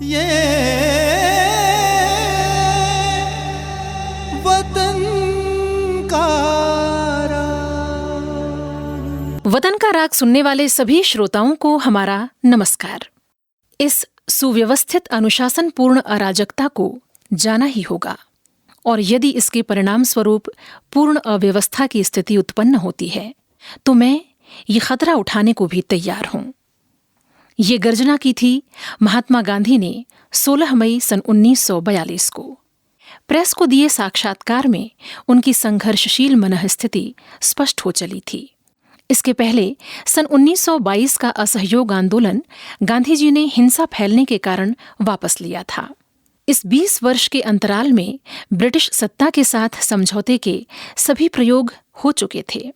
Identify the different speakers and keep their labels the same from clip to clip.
Speaker 1: ये
Speaker 2: वतन का राग सुनने वाले सभी श्रोताओं को हमारा नमस्कार। इस सुव्यवस्थित अनुशासनपूर्ण अराजकता को जाना ही होगा, और यदि इसके परिणाम स्वरूप पूर्ण अव्यवस्था की स्थिति उत्पन्न होती है तो मैं ये खतरा उठाने को भी तैयार हूं। ये गर्जना की थी महात्मा गांधी ने 16 मई सन 1942 को। प्रेस को दिए साक्षात्कार में उनकी संघर्षशील मनःस्थिति स्पष्ट हो चली थी। इसके पहले सन 1922 का असहयोग आंदोलन गांधी जी ने हिंसा फैलने के कारण वापस लिया था। इस 20 वर्ष के अंतराल में ब्रिटिश सत्ता के साथ समझौते के सभी प्रयोग हो चुके थे,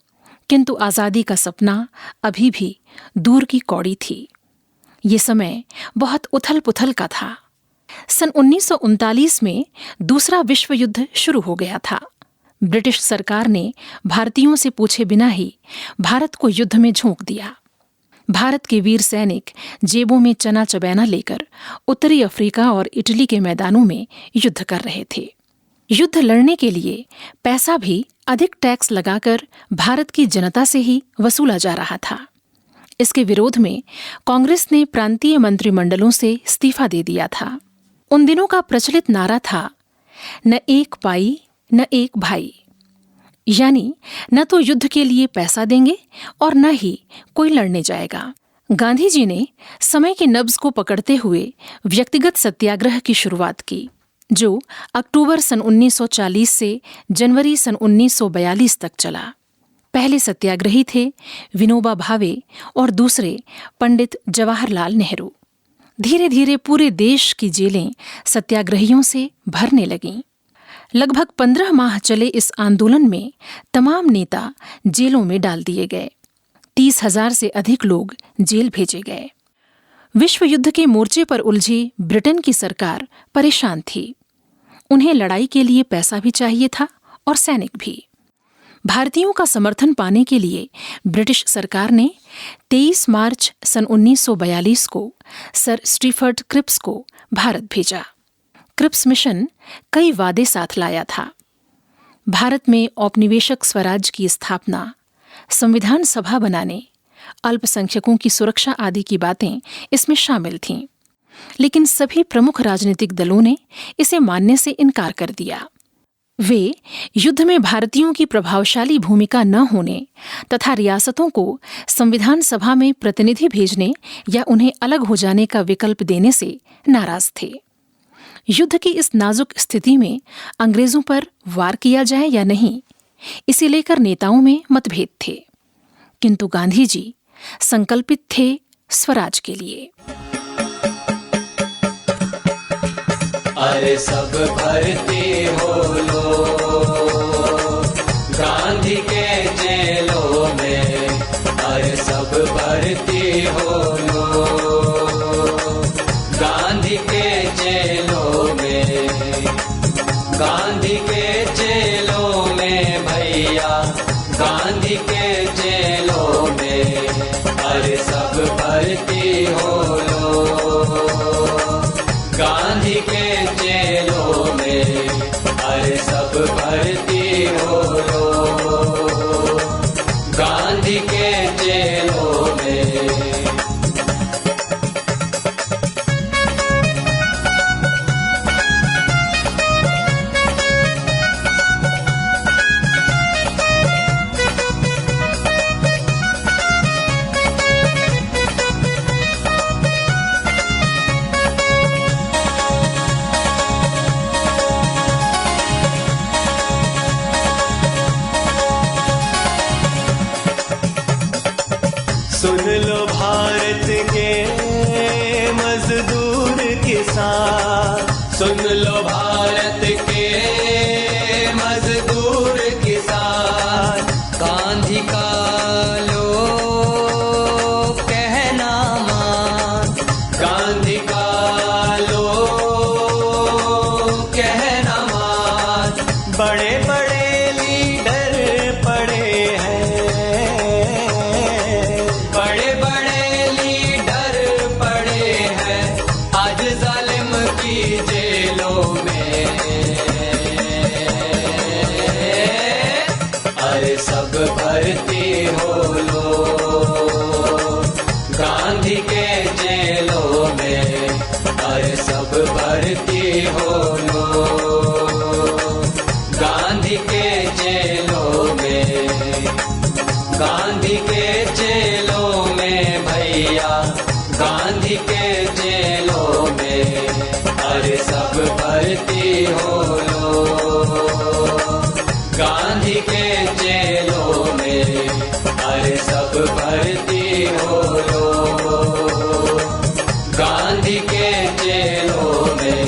Speaker 2: किंतु आज़ादी का सपना अभी भी दूर की कौड़ी थी। ये समय बहुत उथल-पुथल का था। सन 1939 में दूसरा विश्व युद्ध शुरू हो गया था। ब्रिटिश सरकार ने भारतीयों से पूछे बिना ही भारत को युद्ध में झोंक दिया। भारत के वीर सैनिक जेबों में चना चबैना लेकर उत्तरी अफ्रीका और इटली के मैदानों में युद्ध कर रहे थे। युद्ध लड़ने के लिए पैसा भी अधिक टैक्स लगाकर भारत की जनता से ही वसूला जा रहा था। इसके विरोध में कांग्रेस ने प्रांतीय मंत्रिमंडलों से इस्तीफा दे दिया था। उन दिनों का प्रचलित नारा था, न एक पाई न एक भाई, यानी न तो युद्ध के लिए पैसा देंगे और न ही कोई लड़ने जाएगा। गांधी जी ने समय की नब्ज को पकड़ते हुए व्यक्तिगत सत्याग्रह की शुरुआत की, जो अक्टूबर सन 1940 से जनवरी सन 1942 तक चला। पहले सत्याग्रही थे विनोबा भावे और दूसरे पंडित जवाहरलाल नेहरू। धीरे धीरे पूरे देश की जेलें सत्याग्रहियों से भरने लगीं। लगभग 15 माह चले इस आंदोलन में तमाम नेता जेलों में डाल दिए गए। 30,000 से अधिक लोग जेल भेजे गए। विश्व युद्ध के मोर्चे पर उलझी ब्रिटेन की सरकार परेशान थी। उन्हें लड़ाई के लिए पैसा भी चाहिए था और सैनिक भी। भारतीयों का समर्थन पाने के लिए ब्रिटिश सरकार ने 23 मार्च सन 1942 को सर स्टीफर्ड क्रिप्स को भारत भेजा। क्रिप्स मिशन कई वादे साथ लाया था। भारत में औपनिवेशिक स्वराज की स्थापना, संविधान सभा बनाने, अल्पसंख्यकों की सुरक्षा आदि की बातें इसमें शामिल थीं। लेकिन सभी प्रमुख राजनीतिक दलों ने इसे मानने से इनकार कर दिया। वे युद्ध में भारतीयों की प्रभावशाली भूमिका न होने तथा रियासतों को संविधान सभा में प्रतिनिधि भेजने या उन्हें अलग हो जाने का विकल्प देने से नाराज थे। युद्ध की इस नाजुक स्थिति में अंग्रेजों पर वार किया जाए या नहीं, इसे लेकर नेताओं में मतभेद थे, किंतु गांधी जी संकल्पित थे स्वराज के लिए।
Speaker 3: अरे सब भर्ती हो लो गांधी के जेलों में, अरे सब भर्ती हो लो गांधी के जेलों में, गांधी के जेलों में भैया, गांधी के जेलों में, अरे सब भर्ती हो लो गांधी के जेलों में, अरे सब भर्ती हो लो गांधी के जेलों में। सुन लो भारत के मजदूर किसान, सुन लो भारत के मजदूर किसान, गांधी का लो कहना मान, गांधी का लो कहना मान। बड़े बड़े लीडर पड़े हैं, बड़े बड़े लीडर पड़े हैं, आज जालिम की जेलों में, अरे सब भर्ती हो लो। गांधी के जेलों में, अरे सब भर्ती हो लो। गांधी के जेलों में, गांधी के जेलों में भैया, गांधी के जेलों में, अरे सब भर्ती हो लो। गांधी के जेलों में, अरे सब भर्ती हो लो। गांधी के जेलों में।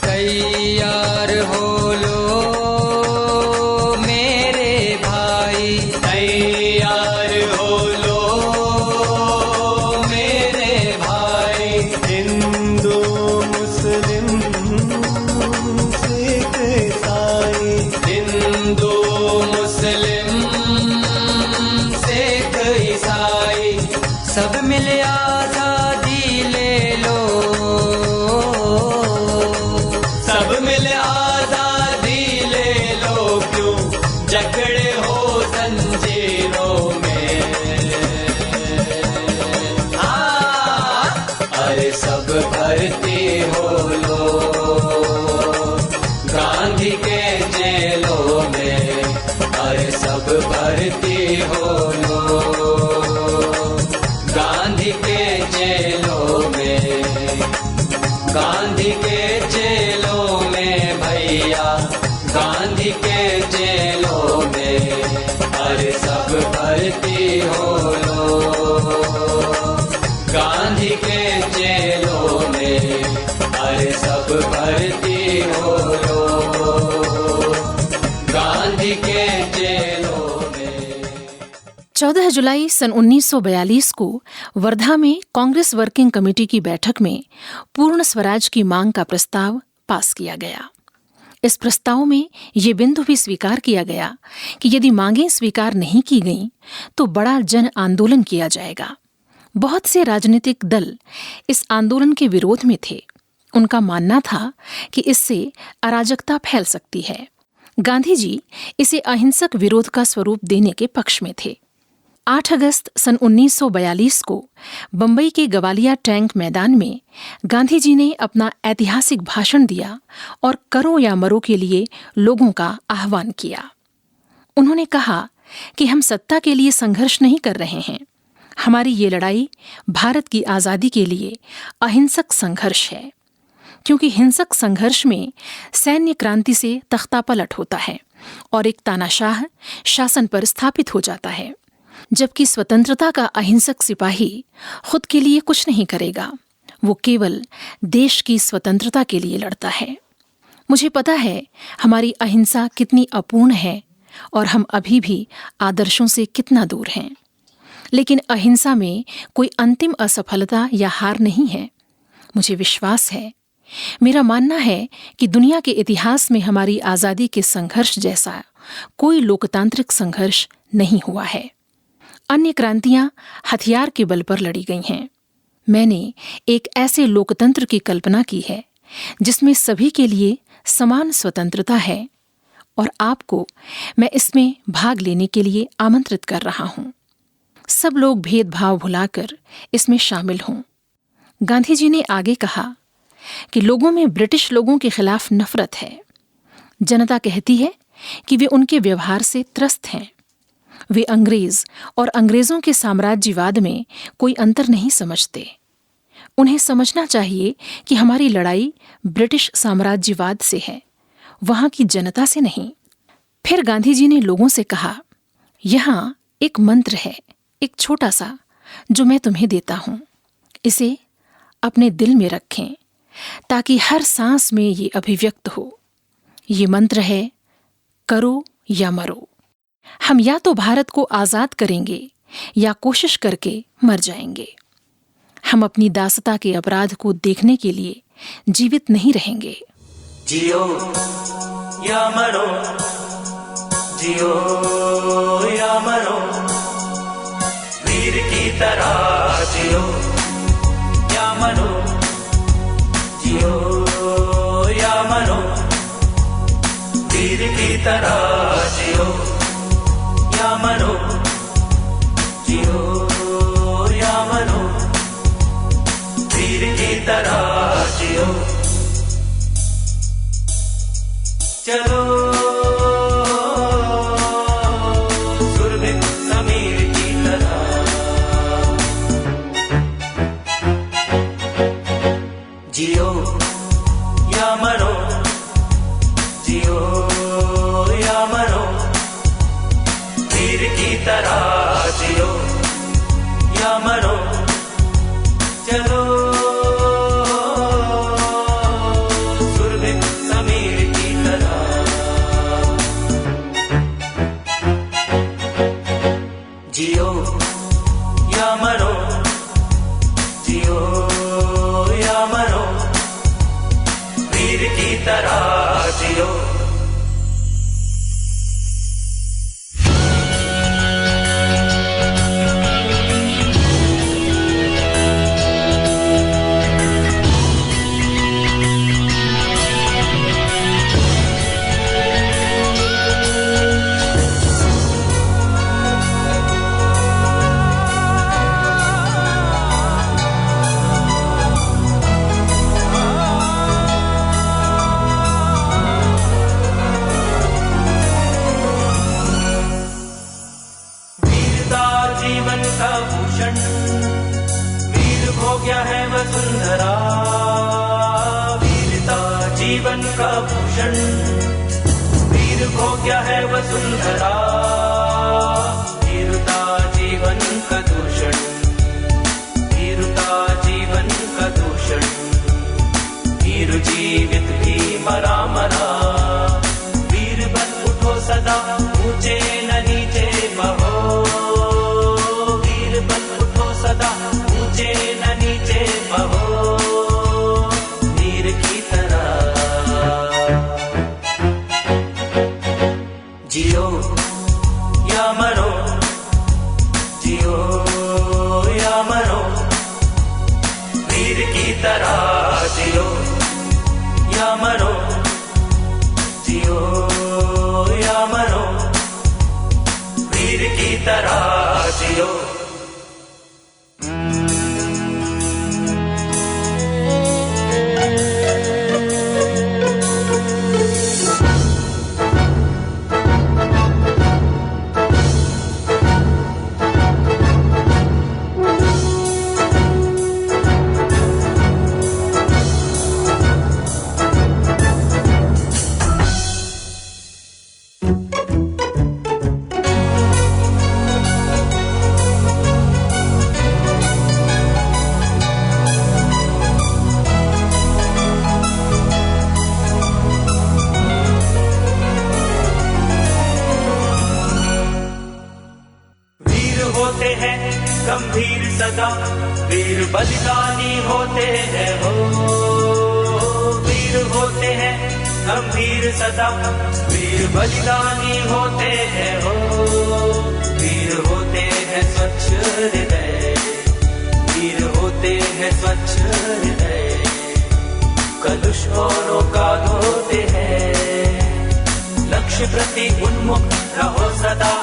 Speaker 3: तैयार हो लो मेरे भाई, तैयार हो लो मेरे भाई।
Speaker 1: हिंदू मुस्लिम सिख ईसाई,
Speaker 3: हिंदू मुस्लिम सिख ईसाई, सब मिल आजादी ले लो। सब मिल आजादी ले लो, क्यों जकड़े हो जंजीरों में। हाँ, अरे सब भर्ती हो लो। गांधी के जेलों में, अरे सब भर्ती हो लो। गांधी के जेलों में, गांधी के जेलों में भैया, गांधी के जेलों में, अरे सब भर्ती हो लो। गांधी के जेलों में, अरे सब भर्ती हो लो। गांधी के जेलों में।
Speaker 2: 14 जुलाई सन 1942 को वर्धा में कांग्रेस वर्किंग कमेटी की बैठक में पूर्ण स्वराज की मांग का प्रस्ताव पास किया गया। इस प्रस्ताव में ये बिंदु भी स्वीकार किया गया कि यदि मांगें स्वीकार नहीं की गईं तो बड़ा जन आंदोलन किया जाएगा। बहुत से राजनीतिक दल इस आंदोलन के विरोध में थे। उनका मानना था कि इससे अराजकता फैल सकती है। गांधी जी इसे अहिंसक विरोध का स्वरूप देने के पक्ष में थे। 8 अगस्त सन 1942 को बंबई के गवालिया टैंक मैदान में गांधी जी ने अपना ऐतिहासिक भाषण दिया और करो या मरो के लिए लोगों का आह्वान किया। उन्होंने कहा कि हम सत्ता के लिए संघर्ष नहीं कर रहे हैं। हमारी ये लड़ाई भारत की आज़ादी के लिए अहिंसक संघर्ष है, क्योंकि हिंसक संघर्ष में सैन्य क्रांति से तख्तापलट होता है और एक तानाशाह शासन पर स्थापित हो जाता है, जबकि स्वतंत्रता का अहिंसक सिपाही खुद के लिए कुछ नहीं करेगा, वो केवल देश की स्वतंत्रता के लिए लड़ता है। मुझे पता है हमारी अहिंसा कितनी अपूर्ण है और हम अभी भी आदर्शों से कितना दूर हैं, लेकिन अहिंसा में कोई अंतिम असफलता या हार नहीं है। मुझे विश्वास है, मेरा मानना है कि दुनिया के इतिहास में हमारी आज़ादी के संघर्ष जैसा कोई लोकतांत्रिक संघर्ष नहीं हुआ है। अन्य क्रांतियां हथियार के बल पर लड़ी गई हैं। मैंने एक ऐसे लोकतंत्र की कल्पना की है जिसमें सभी के लिए समान स्वतंत्रता है, और आपको मैं इसमें भाग लेने के लिए आमंत्रित कर रहा हूं। सब लोग भेदभाव भुलाकर इसमें शामिल हों। गांधी जी ने आगे कहा कि लोगों में ब्रिटिश लोगों के खिलाफ नफरत है। जनता कहती है कि वे उनके व्यवहार से त्रस्त हैं। वे अंग्रेज और अंग्रेजों के साम्राज्यवाद में कोई अंतर नहीं समझते। उन्हें समझना चाहिए कि हमारी लड़ाई ब्रिटिश साम्राज्यवाद से है, वहां की जनता से नहीं। फिर गांधी जी ने लोगों से कहा, यहाँ एक मंत्र है, एक छोटा सा, जो मैं तुम्हें देता हूं। इसे अपने दिल में रखें ताकि हर सांस में ये अभिव्यक्त हो। ये मंत्र है करो या मरो। हम या तो भारत को आजाद करेंगे या कोशिश करके मर जाएंगे। हम अपनी दासता के अपराध को देखने के लिए जीवित नहीं रहेंगे।
Speaker 3: जियो या मरो, जियो या मरो, वीर की तरह जियो या मरो, जियो या मरो, वीर की तरह जियो या मरो, जियो या मरो, वीर की तरह जियो। चलो सुरभित समीर की तरह, जियो या मरो, जियो या मरो, वीर की तरह जियो या मरो। चलो सुरभित समीर की तरह, जियो या मरो, जियो या मरो, वीर की तरह जियो। जीवन का भूषण वीर भोग्या है वसुंधरा, वीरता जीवन का भूषण वीर भोग्या है वसुंधरा, वीरता जीवन का दूषण, वीरता जीवन का दूषण, वीर जीवित भी मरा मरा, वीर बन उठो सदा ऊंचे न नीचे बहो, सदा ऊंचे न नीचे बहो, वीर की तरह जियो या मरो, जियो या मरो, वीर की तरह जियो या मरो, जियो या मरो, वीर की तरह जियो। गंभीर सदा वीर बलिदानी होते हैं हो, वीर होते हैं गंभीर सदा वीर बलिदानी होते हैं हो, वीर होते हैं स्वच्छ हृदय, वीर होते हैं स्वच्छ हृदय, कलुष औरों का धोते हैं, लक्ष्य प्रति उन्मुख रहो सदा,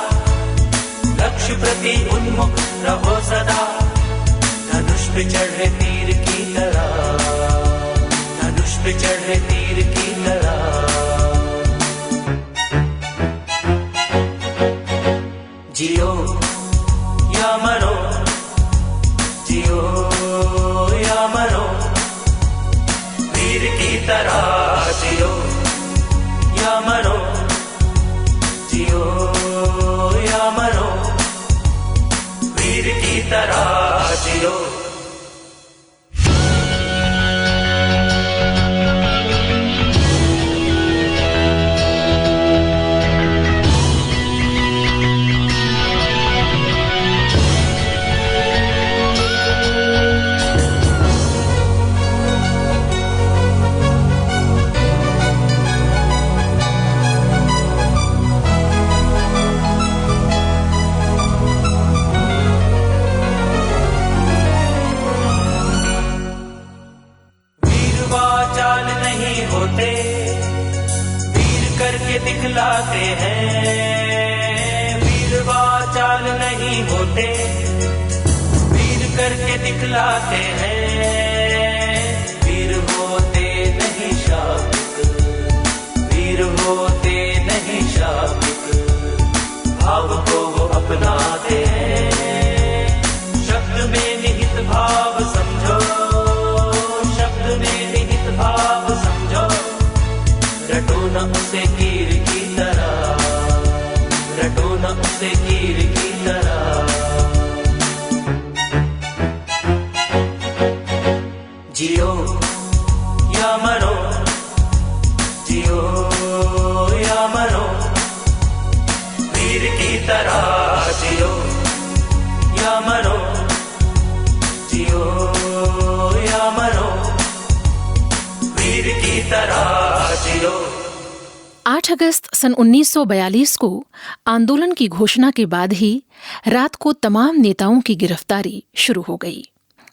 Speaker 3: लक्ष्य प्रति उन्मुख रहो सदा, धनुष पे चढ़े तीर की तरह, धनुष पे चढ़े तीर की तरह, जियो या मरो, जियो या मरो, वीर की तरह जियो या मरो, जियो या मरो, वीर की तरह जियो। करके दिखलाते हैं, वीर वाचाल नहीं होते, वीर करके दिखलाते हैं, वीर होते नहीं शाब्दिक, वीर होते नहीं शाब्दिक, भाव को वो अपनाते हैं, शब्द में निहित भाव समझो, शब्द में निहित भाव समझो, रटो न उसे कीर की तरह, रटो न उसे कीर की तरह। जियो या मरो, जियो या मरो, वीर की तरह जियो या मरो, जियो या मरो, वीर की तरह जियो।
Speaker 2: 8 अगस्त सन 1942 को आंदोलन की घोषणा के बाद ही रात को तमाम नेताओं की गिरफ्तारी शुरू हो गई।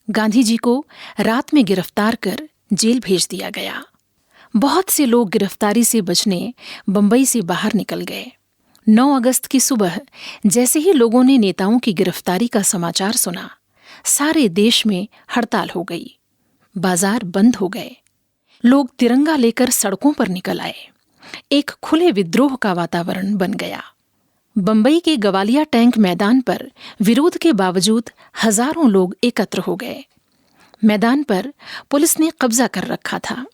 Speaker 2: गांधी जी को रात में गिरफ्तार कर जेल भेज दिया गया। बहुत से लोग गिरफ्तारी से बचने बंबई से बाहर निकल गए। 9 अगस्त की सुबह जैसे ही लोगों ने नेताओं की गिरफ्तारी का समाचार सुना, सारे देश में हड़ताल हो गई, बाजार बंद हो गए, लोग तिरंगा लेकर सड़कों पर निकल आए। एक खुले विद्रोह का वातावरण बन गया। बंबई के गवालिया टैंक मैदान पर विरोध के बावजूद हजारों लोग एकत्र हो गए। मैदान पर पुलिस ने कब्जा कर रखा था।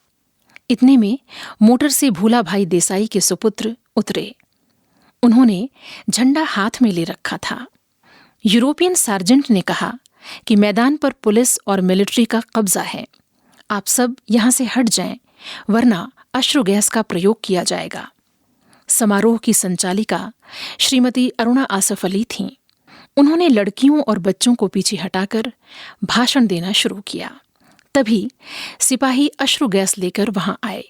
Speaker 2: इतने में मोटर से भूला भाई देसाई के सुपुत्र उतरे। उन्होंने झंडा हाथ में ले रखा था। यूरोपियन सार्जेंट ने कहा कि मैदान पर पुलिस और मिलिट्री का कब्जा है, आप सब यहां से हट जाएं, वरना अश्रु गैस का प्रयोग किया जाएगा। समारोह की संचालिका श्रीमती अरुणा आसफ अली थीं। उन्होंने लड़कियों और बच्चों को पीछे हटाकर भाषण देना शुरू किया। तभी सिपाही अश्रु गैस लेकर वहां आए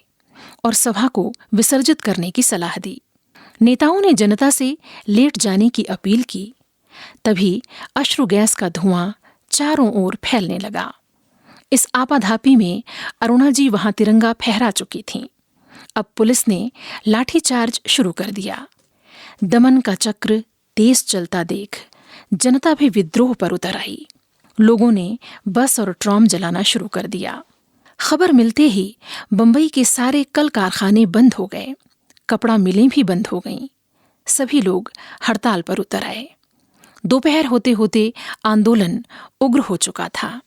Speaker 2: और सभा को विसर्जित करने की सलाह दी। नेताओं ने जनता से लेट जाने की अपील की। तभी अश्रु गैस का धुआं चारों ओर फैलने लगा। इस आपाधापी में अरुणा जी वहां तिरंगा फहरा चुकी थीं। अब पुलिस ने लाठीचार्ज शुरू कर दिया। दमन का चक्र तेज चलता देख जनता भी विद्रोह पर उतर आई। लोगों ने बस और ट्राम जलाना शुरू कर दिया। खबर मिलते ही बंबई के सारे कल कारखाने बंद हो गए, कपड़ा मिलें भी बंद हो गईं। सभी लोग हड़ताल पर उतर आए। दोपहर होते होते आंदोलन उग्र हो चुका था।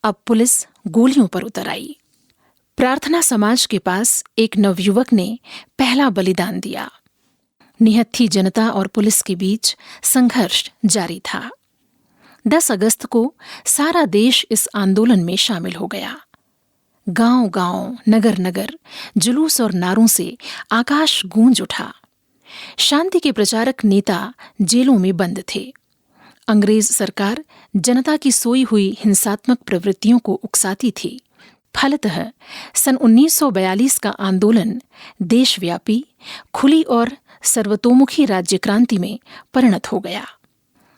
Speaker 2: अब पुलिस गोलियों पर उतर आई। प्रार्थना समाज के पास एक नवयुवक ने पहला बलिदान दिया। निहत्थी जनता और पुलिस के बीच संघर्ष जारी था। 10 अगस्त को सारा देश इस आंदोलन में शामिल हो गया। गांव-गांव, नगर-नगर जुलूस और नारों से आकाश गूंज उठा। शांति के प्रचारक नेता जेलों में बंद थे। अंग्रेज सरकार जनता की सोई हुई हिंसात्मक प्रवृत्तियों को उकसाती थी। फलतः सन 1942 का आंदोलन देशव्यापी, खुली और सर्वतोमुखी राज्य क्रांति में परिणत हो गया।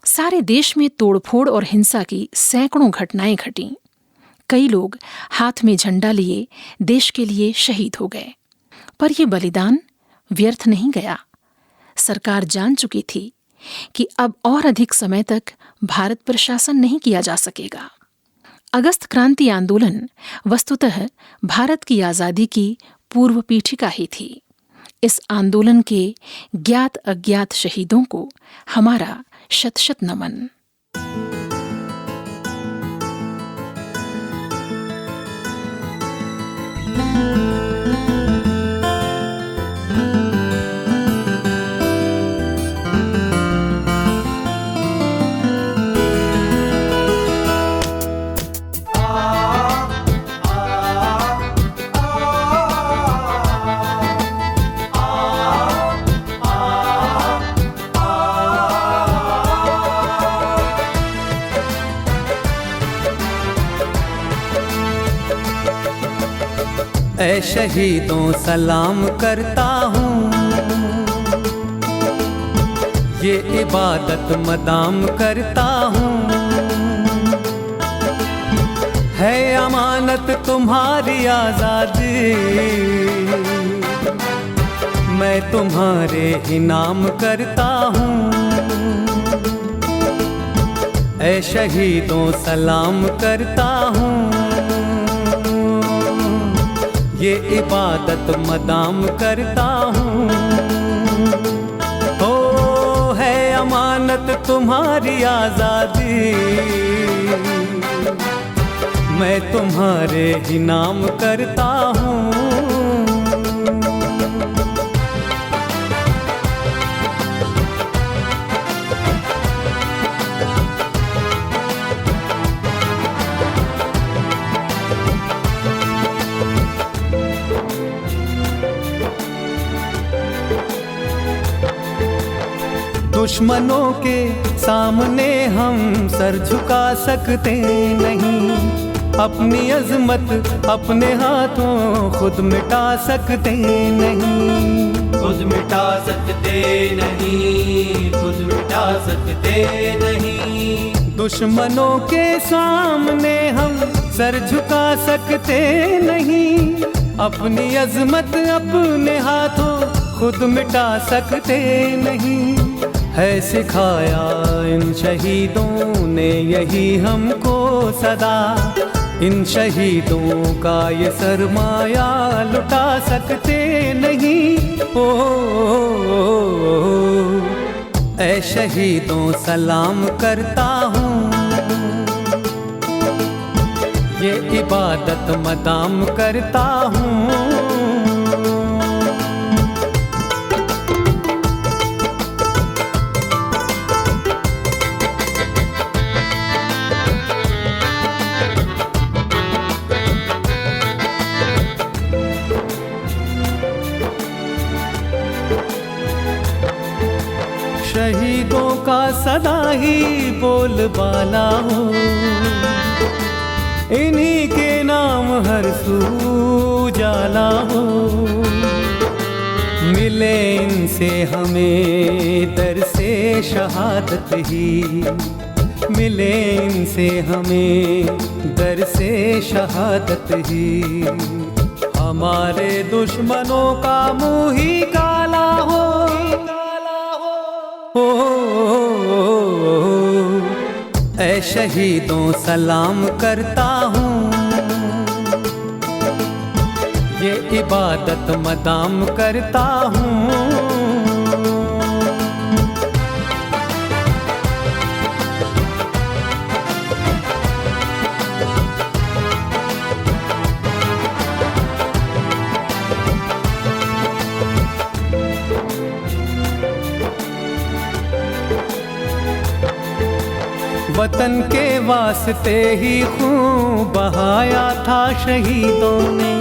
Speaker 2: सारे देश में तोड़फोड़ और हिंसा की सैकड़ों घटनाएं घटीं। कई लोग हाथ में झंडा लिए देश के लिए शहीद हो गए। पर यह बलिदान व्यर्थ नहीं गया। सरकार जान चुकी थी कि अब और अधिक समय तक भारत पर शासन नहीं किया जा सकेगा। अगस्त क्रांति आंदोलन वस्तुतः भारत की आजादी की पूर्व पीठिका ही थी। इस आंदोलन के ज्ञात अज्ञात शहीदों को हमारा शत-शत नमन।
Speaker 1: ऐ शहीदों सलाम करता हूँ, ये इबादत मदाम करता हूँ। है अमानत तुम्हारी आजादी, मैं तुम्हारे ही नाम करता हूँ। ऐ शहीदों सलाम करता हूँ, ये इबादत मदाम करता हूँ। ओ है अमानत तुम्हारी आज़ादी, मैं तुम्हारे ही नाम करता हूँ। दुश्मनों के सामने हम सर झुका सकते नहीं, अपनी अजमत अपने हाथों खुद मिटा सकते नहीं।
Speaker 3: खुद मिटा सकते नहीं, खुद मिटा सकते नहीं।
Speaker 1: दुश्मनों के सामने हम सर झुका सकते नहीं, अपनी अजमत अपने हाथों खुद मिटा सकते नहीं। है सिखाया इन शहीदों ने यही हमको सदा, इन शहीदों का ये सरमाया लुटा सकते नहीं। ओ, ऐ शहीदों सलाम करता हूँ, ये इबादत मदाम करता हूँ। शहीदों का सदा ही बोलबाला हो, इन्हीं के नाम हर सू उजाला हो। मिले इनसे हमें दर से शहादत ही, मिले इनसे हमें दर से शहादत ही। हमारे दुश्मनों का मुँह ही काला हो, ऐ शहीदों सलाम करता हूँ, ये इबादत मदाम करता हूँ। वतन के वास्ते ही खून बहाया था शहीदों ने,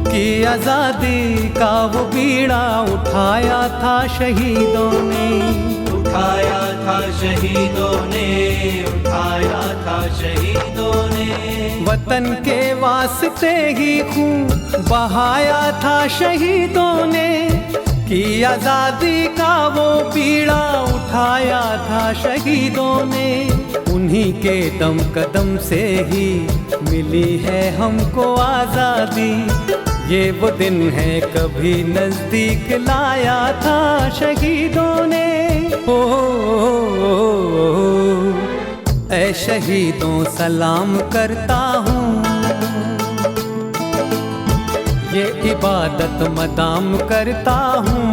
Speaker 1: कि आज़ादी का वो बीड़ा उठाया था शहीदों ने।
Speaker 3: उठाया था शहीदों ने, उठाया था शहीदों ने।
Speaker 1: वतन के वास्ते ही खून बहाया था शहीदों ने, कि आज़ादी का वो बीड़ा उठाया था शहीदों ने। उन्हीं के दम कदम से ही मिली है हमको आज़ादी, ये वो दिन है कभी नजदीक लाया था शहीदों ने। ओ, ऐ शहीदों सलाम करता हूँ, ये इबादत मदाम करता हूँ।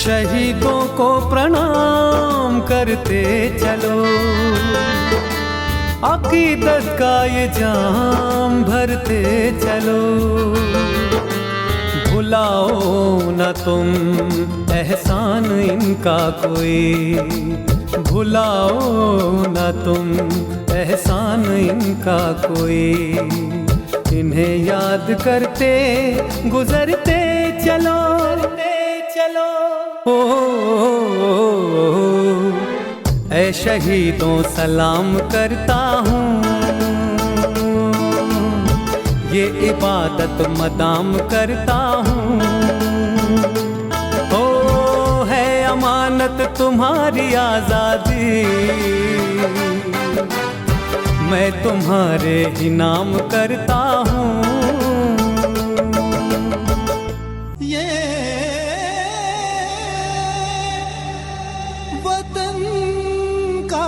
Speaker 1: शहीदों को प्रणाम करते चलो, अकीदत का ये जाम भरते चलो। भुलाओ न तुम एहसान इनका कोई, भुलाओ न तुम एहसान इनका कोई। इन्हें याद करते गुजरते चलो, चलो। ओ, ऐ शहीदों सलाम करता हूँ, ये इबादत मदाम करता हूँ। ओ है अमानत तुम्हारी आजादी, मैं तुम्हारे ही नाम करता हूँ। ये वतन का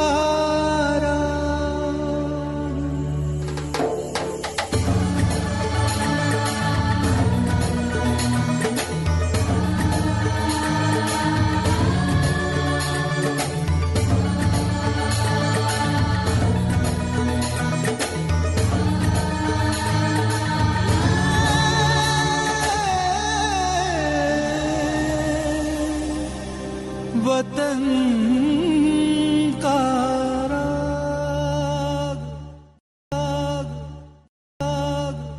Speaker 1: वतन का